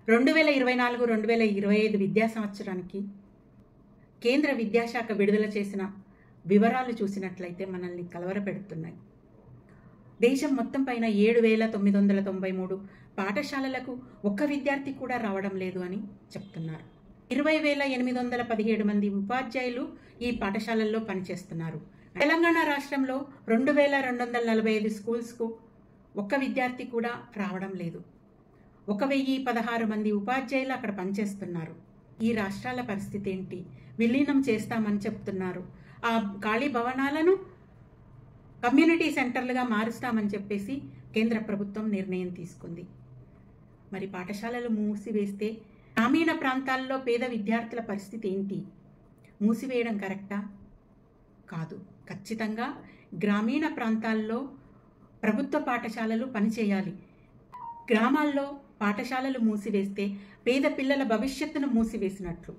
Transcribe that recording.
2024-2025 విద్యా సంవత్సరానికి కేంద్ర విద్యాశాఖ విడుదల చేసిన వివరాలు చూసినట్లయితే మనల్ని కలవరపెడుతున్నాయి. దేశం మొత్తం పైన 7,993 పాఠశాలలకు ఒక్క విద్యార్థి కూడా రావడం లేదు అని చెప్తున్నారు. 20,817 మంది ఉపాధ్యాయులు ఈ పాఠశాలల్లో పనిచేస్తున్నారు. తెలంగాణ రాష్ట్రంలో 2,245 స్కూల్స్కు ఒక్క విద్యార్థి కూడా రావడం లేదు. 1,016 మంది ఉపాధ్యాయులు అక్కడ పనిచేస్తున్నారు. ఈ రాష్ట్రాల పరిస్థితి ఏంటి? విలీనం చేస్తామని చెప్తున్నారు. ఆ ఖాళీ భవనాలను కమ్యూనిటీ సెంటర్లుగా మారుస్తామని చెప్పేసి కేంద్ర ప్రభుత్వం నిర్ణయం తీసుకుంది. మరి పాఠశాలలు మూసివేస్తే గ్రామీణ ప్రాంతాల్లో పేద విద్యార్థుల పరిస్థితి ఏంటి? మూసివేయడం కరెక్టా? కాదు. ఖచ్చితంగా గ్రామీణ ప్రాంతాల్లో ప్రభుత్వ పాఠశాలలు పనిచేయాలి. గ్రామాల్లో పాఠశాలలు మూసివేస్తే పేద పిల్లల భవిష్యత్తును మూసివేసినట్లు.